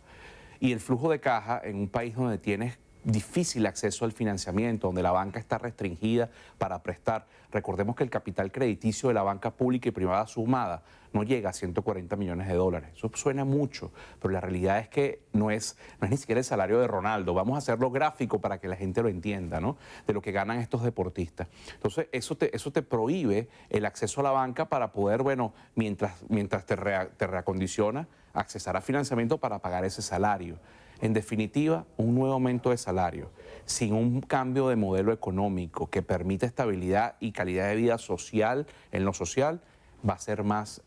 Y el flujo de caja en un país donde tienes difícil acceso al financiamiento, donde la banca está restringida para prestar. Recordemos que el capital crediticio de la banca pública y privada sumada no llega a 140 millones de dólares. Eso suena mucho, pero la realidad es que no es ni siquiera el salario de Ronaldo. Vamos a hacerlo gráfico para que la gente lo entienda, ¿no? De lo que ganan estos deportistas. Entonces, eso te prohíbe el acceso a la banca para poder, bueno, mientras te reacondiciona, accesar a financiamiento para pagar ese salario. En definitiva, un nuevo aumento de salario sin un cambio de modelo económico que permita estabilidad y calidad de vida social en lo social va a ser más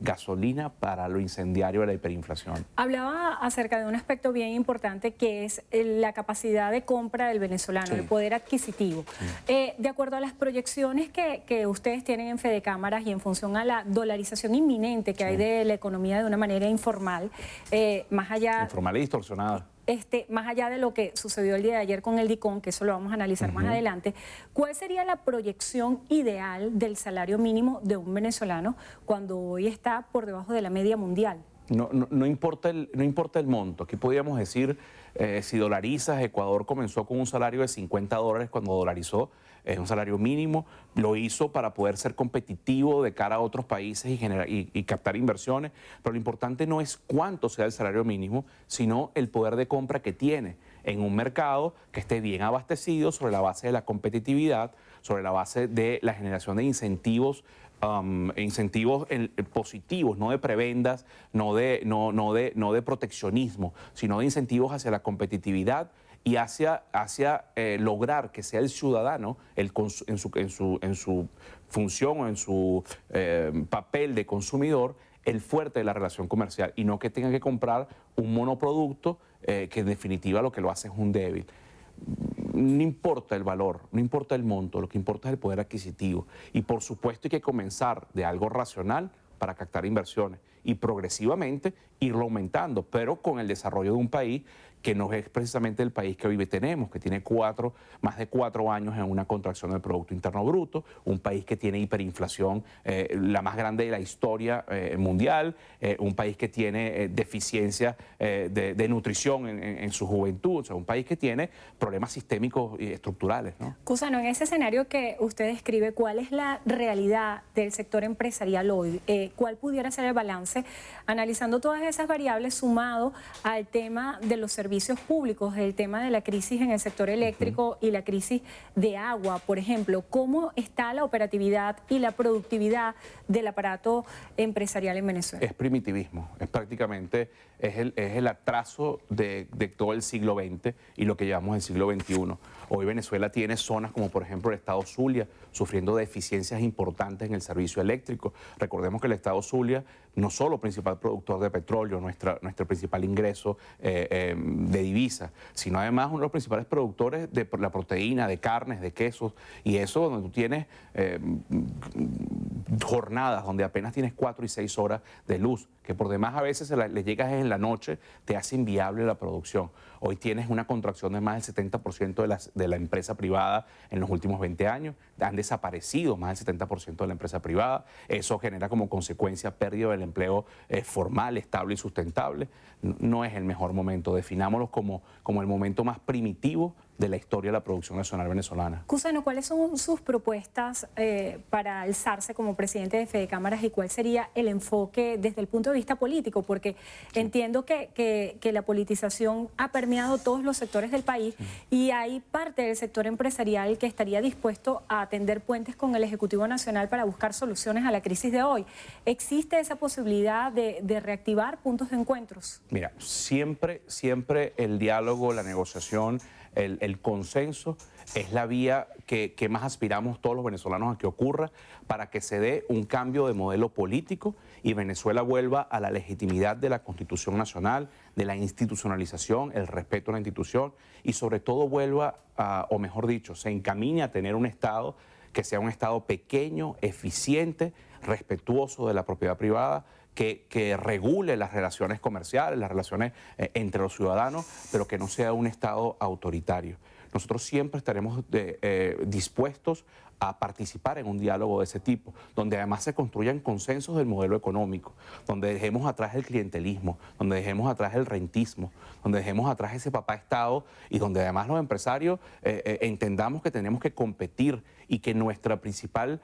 gasolina para lo incendiario de la hiperinflación. Hablaba acerca de un aspecto bien importante que es la capacidad de compra del venezolano, el poder adquisitivo. De acuerdo a las proyecciones que ustedes tienen en Fede Cámaras y en función a la dolarización inminente que hay de la economía de una manera informal, más allá... Informal y distorsionada. Más allá de lo que sucedió el día de ayer con el DICOM, que eso lo vamos a analizar más adelante, ¿cuál sería la proyección ideal del salario mínimo de un venezolano cuando hoy está por debajo de la media mundial? No importa el monto. Aquí podríamos decir, si dolarizas, Ecuador comenzó con un salario de $50 cuando dolarizó, es un salario mínimo, lo hizo para poder ser competitivo de cara a otros países y captar inversiones, pero lo importante no es cuánto sea el salario mínimo, sino el poder de compra que tiene en un mercado que esté bien abastecido sobre la base de la competitividad, sobre la base de la generación de incentivos positivos, no de prebendas, no de proteccionismo, sino de incentivos hacia la competitividad y hacia lograr que sea el ciudadano en su función o en su papel de consumidor el fuerte de la relación comercial y no que tenga que comprar un monoproducto que en definitiva lo que lo hace es un débil. No importa el valor, no importa el monto, lo que importa es el poder adquisitivo. Y por supuesto hay que comenzar de algo racional para captar inversiones. y progresivamente irlo aumentando, pero con el desarrollo de un país que no es precisamente el país que hoy tenemos, que tiene más de 4 años en una contracción del Producto Interno Bruto, un país que tiene hiperinflación, la más grande de la historia mundial, un país que tiene deficiencia de nutrición en su juventud, o sea, un país que tiene problemas sistémicos y estructurales, ¿no? Cusano, en ese escenario que usted describe, ¿cuál es la realidad del sector empresarial hoy? ¿Cuál pudiera ser el balance? Analizando todas esas variables sumado al tema de los servicios públicos, el tema de la crisis en el sector eléctrico y la crisis de agua, por ejemplo, ¿cómo está la operatividad y la productividad del aparato empresarial en Venezuela? Es primitivismo, es prácticamente el atraso de todo el siglo XX y lo que llevamos el siglo XXI. Hoy Venezuela tiene zonas como por ejemplo el estado Zulia sufriendo deficiencias importantes en el servicio eléctrico. Recordemos que el estado Zulia no solo principal productor de petróleo, nuestro principal ingreso de divisas, sino además uno de los principales productores de la proteína, de carnes, de quesos, y eso donde tú tienes jornadas donde apenas tienes 4 y 6 horas de luz, que por demás a veces le llegas en la noche, te hace inviable la producción. Hoy tienes una contracción de más del 70% de la empresa privada en los últimos 20 años, han desaparecido más del 70% de la empresa privada, eso genera como consecuencia pérdida del empleo formal, estable y sustentable. No es el mejor momento, definámoslo como el momento más primitivo de la historia de la producción nacional venezolana. Cusano, ¿cuáles son sus propuestas para alzarse como presidente de Fedecámaras y cuál sería el enfoque desde el punto de vista político? Porque entiendo que la politización ha permeado todos los sectores del país y hay parte del sector empresarial que estaría dispuesto a tender puentes con el Ejecutivo Nacional para buscar soluciones a la crisis de hoy. ¿Existe esa posibilidad de reactivar puntos de encuentros? Mira, siempre el diálogo, la negociación, el consenso es la vía que más aspiramos todos los venezolanos a que ocurra para que se dé un cambio de modelo político y Venezuela vuelva a la legitimidad de la Constitución Nacional, de la institucionalización, el respeto a la institución y sobre todo vuelva, o mejor dicho, se encamine a tener un Estado que sea un Estado pequeño, eficiente, respetuoso de la propiedad privada, que regule las relaciones comerciales, las relaciones entre los ciudadanos, pero que no sea un Estado autoritario. Nosotros siempre estaremos dispuestos a participar en un diálogo de ese tipo, donde además se construyan consensos del modelo económico, donde dejemos atrás el clientelismo, donde dejemos atrás el rentismo, donde dejemos atrás ese papá Estado y donde además los empresarios entendamos que tenemos que competir y que nuestra principal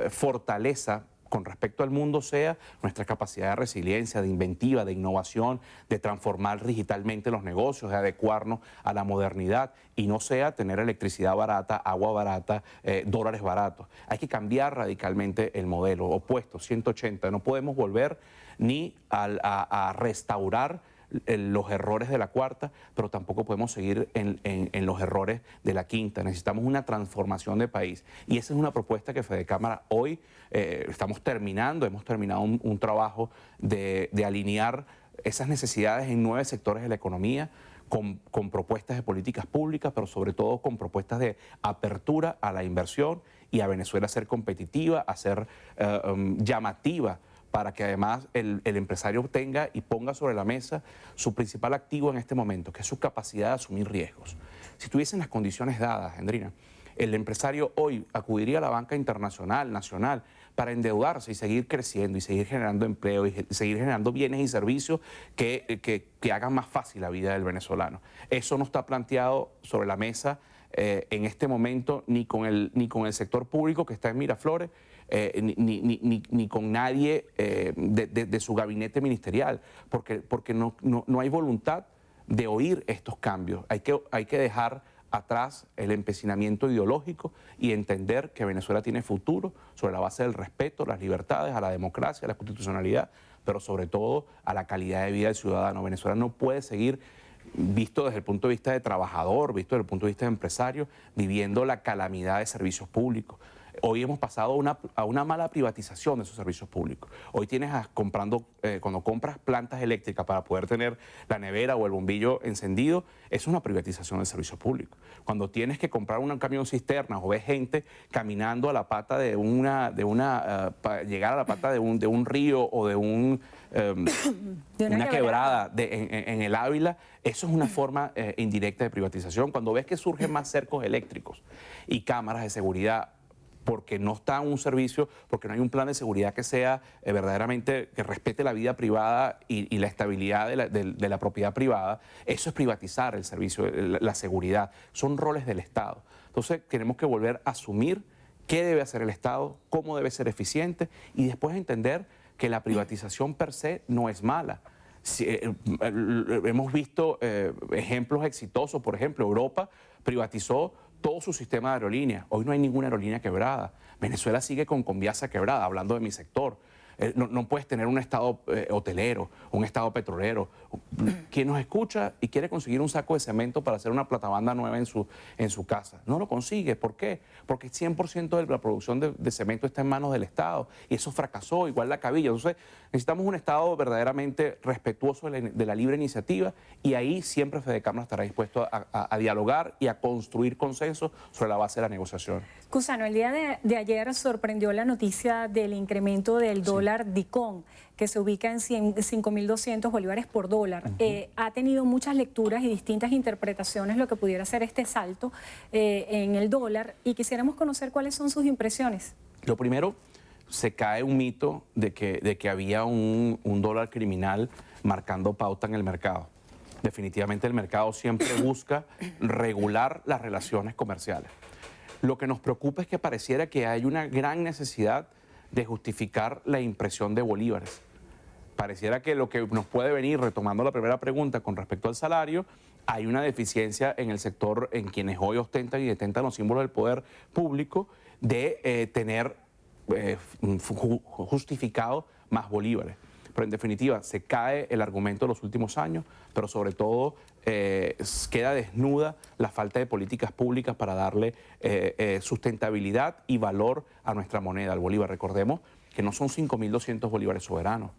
fortaleza con respecto al mundo sea nuestra capacidad de resiliencia, de inventiva, de innovación, de transformar digitalmente los negocios, de adecuarnos a la modernidad y no sea tener electricidad barata, agua barata, dólares baratos. Hay que cambiar radicalmente el modelo opuesto, 180. No podemos volver ni a restaurar los errores de la cuarta, pero tampoco podemos seguir en los errores de la quinta. Necesitamos una transformación de país y esa es una propuesta que Fedecámara hoy hemos terminado un trabajo de alinear esas necesidades en 9 sectores de la economía con propuestas de políticas públicas, pero sobre todo con propuestas de apertura a la inversión y a Venezuela ser competitiva, a ser llamativa, para que además el empresario tenga y ponga sobre la mesa su principal activo en este momento, que es su capacidad de asumir riesgos. Si tuviesen las condiciones dadas, Andrina, el empresario hoy acudiría a la banca internacional, nacional, para endeudarse y seguir creciendo y seguir generando empleo y seguir generando bienes y servicios que hagan más fácil la vida del venezolano. Eso no está planteado sobre la mesa en este momento ni con el sector público que está en Miraflores, ni con nadie de su gabinete ministerial, porque no hay voluntad de oír estos cambios. Hay que dejar atrás el empecinamiento ideológico y entender que Venezuela tiene futuro sobre la base del respeto, las libertades, a la democracia, a la constitucionalidad, pero sobre todo a la calidad de vida del ciudadano. Venezuela no puede seguir, visto desde el punto de vista de trabajador, visto desde el punto de vista de empresario, viviendo la calamidad de servicios públicos. Hoy hemos pasado a una mala privatización de esos servicios públicos. Hoy tienes cuando compras plantas eléctricas para poder tener la nevera o el bombillo encendido, es una privatización del servicio público. Cuando tienes que comprar un camión cisterna o ves gente caminando a la pata para llegar a la pata de un río o de una quebrada en el Ávila, eso es una forma indirecta de privatización. Cuando ves que surgen más cercos eléctricos y cámaras de seguridad porque no está un servicio, porque no hay un plan de seguridad que sea verdaderamente, que respete la vida privada y la estabilidad de la propiedad privada, eso es privatizar el servicio, la seguridad. Son roles del Estado. Entonces tenemos que volver a asumir qué debe hacer el Estado, cómo debe ser eficiente y después entender que la privatización per se no es mala. Hemos visto ejemplos exitosos, por ejemplo, Europa privatizó todo su sistema de aerolíneas. Hoy no hay ninguna aerolínea quebrada. Venezuela sigue con Conviasa quebrada, hablando de mi sector. No puedes tener un estado hotelero, un estado petrolero. Quien nos escucha y quiere conseguir un saco de cemento para hacer una platabanda nueva en su casa, no lo consigue. ¿Por qué? Porque 100% de la producción de cemento está en manos del Estado y eso fracasó, igual la cabilla. Entonces necesitamos un Estado verdaderamente respetuoso de la libre iniciativa y ahí siempre FEDECAMRA estará dispuesto a dialogar y a construir consensos sobre la base de la negociación. Cusano, el día de ayer sorprendió la noticia del incremento del dólar DICOM, que se ubica en 5.200 bolívares por dólar. Ha tenido muchas lecturas y distintas interpretaciones lo que pudiera ser este salto en el dólar y quisiéramos conocer cuáles son sus impresiones. Lo primero, se cae un mito de que había un dólar criminal marcando pauta en el mercado. Definitivamente el mercado siempre busca regular las relaciones comerciales. Lo que nos preocupa es que pareciera que hay una gran necesidad de justificar la impresión de bolívares. Pareciera que lo que nos puede venir, retomando la primera pregunta con respecto al salario, hay una deficiencia en el sector, en quienes hoy ostentan y detentan los símbolos del poder público, de tener justificado más bolívares. Pero en definitiva, se cae el argumento de los últimos años, pero sobre todo queda desnuda la falta de políticas públicas para darle sustentabilidad y valor a nuestra moneda, al bolívar. Recordemos que no son 5.200 bolívares soberanos,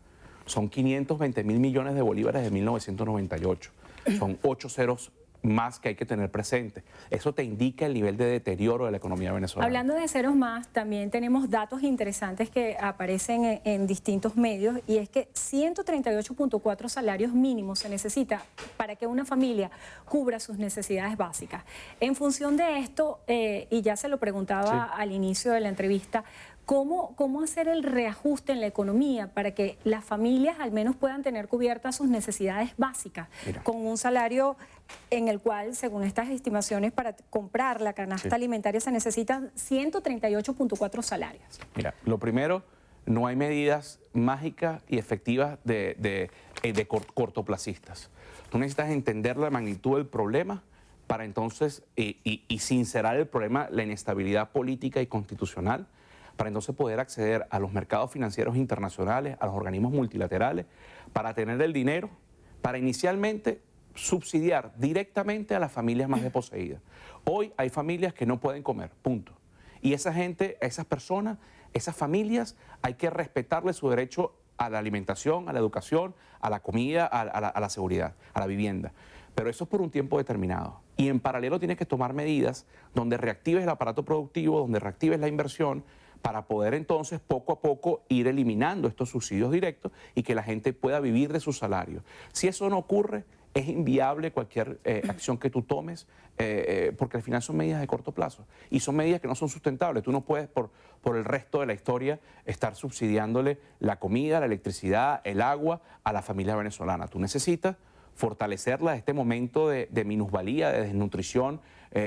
son 520.000 millones de bolívares de 1998. Son 8 ceros más que hay que tener presente. Eso te indica el nivel de deterioro de la economía venezolana. Hablando de ceros más, también tenemos datos interesantes que aparecen en distintos medios y es que 138.4 salarios mínimos se necesita para que una familia cubra sus necesidades básicas. En función de esto, y ya se lo preguntaba al inicio de la entrevista, ¿Cómo hacer el reajuste en la economía para que las familias al menos puedan tener cubiertas sus necesidades básicas con un salario en el cual, según estas estimaciones, para comprar la canasta alimentaria se necesitan 138.4 salarios? Mira, lo primero, no hay medidas mágicas y efectivas de cortoplacistas. Tú necesitas entender la magnitud del problema para entonces, y sincerar el problema, la inestabilidad política y constitucional, para entonces poder acceder a los mercados financieros internacionales, a los organismos multilaterales, para tener el dinero, para inicialmente subsidiar directamente a las familias más desposeídas. Hoy hay familias que no pueden comer, punto. Y esa gente, esas personas, esas familias, hay que respetarle su derecho a la alimentación, a la educación, a la comida, a la seguridad, a la vivienda. Pero eso es por un tiempo determinado. Y en paralelo tienes que tomar medidas donde reactives el aparato productivo, donde reactives la inversión, para poder entonces poco a poco ir eliminando estos subsidios directos y que la gente pueda vivir de su salario. Si eso no ocurre, es inviable cualquier acción que tú tomes, porque al final son medidas de corto plazo y son medidas que no son sustentables. Tú no puedes por el resto de la historia estar subsidiándole la comida, la electricidad, el agua a la familia venezolana. Tú necesitas fortalecerla en este momento de minusvalía, de desnutrición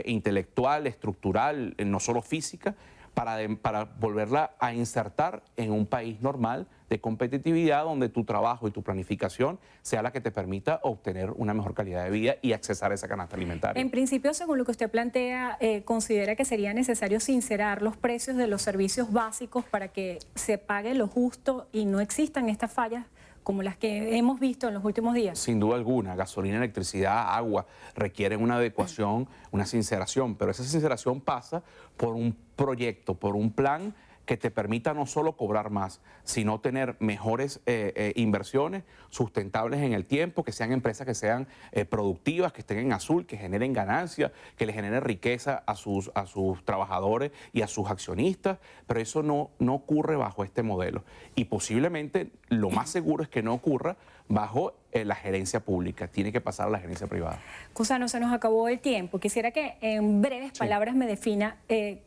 intelectual, estructural, no solo física, para volverla a insertar en un país normal de competitividad donde tu trabajo y tu planificación sea la que te permita obtener una mejor calidad de vida y accesar a esa canasta alimentaria. En principio, según lo que usted plantea, considera que sería necesario sincerar los precios de los servicios básicos para que se pague lo justo y no existan estas fallas como las que hemos visto en los últimos días? Sin duda alguna, gasolina, electricidad, agua requieren una adecuación, una sinceración, pero esa sinceración pasa por un proyecto, por un plan que te permita no solo cobrar más, sino tener mejores inversiones sustentables en el tiempo, que sean empresas que sean productivas, que estén en azul, que generen ganancias, que le generen riqueza a sus trabajadores y a sus accionistas, pero eso no ocurre bajo este modelo. Y posiblemente lo más seguro es que no ocurra bajo la gerencia pública, tiene que pasar a la gerencia privada. Cusano, se nos acabó el tiempo. Quisiera que en breves palabras me defina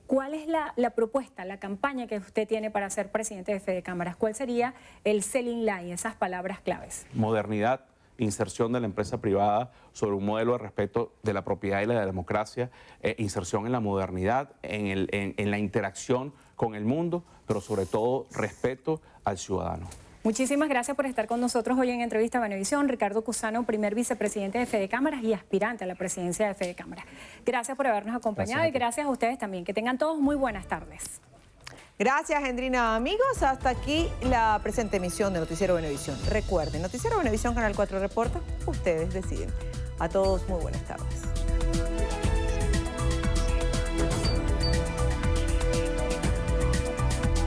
cuál es la propuesta, la campaña que usted tiene para ser presidente de Fedecámaras. ¿Cuál sería el selling line, esas palabras claves? Modernidad, inserción de la empresa privada sobre un modelo de respeto de la propiedad y la democracia, inserción en la modernidad, en la interacción con el mundo, pero sobre todo respeto al ciudadano. Muchísimas gracias por estar con nosotros hoy en Entrevista a Venevisión. Ricardo Cusano, primer vicepresidente de Fedecámaras y aspirante a la presidencia de Fedecámaras. Gracias por habernos acompañado y gracias a ustedes también. Que tengan todos muy buenas tardes. Gracias, Endrina. Amigos, hasta aquí la presente emisión de Noticiero Venevisión. Recuerden, Noticiero Venevisión, Canal 4 Reporta, ustedes deciden. A todos, muy buenas tardes.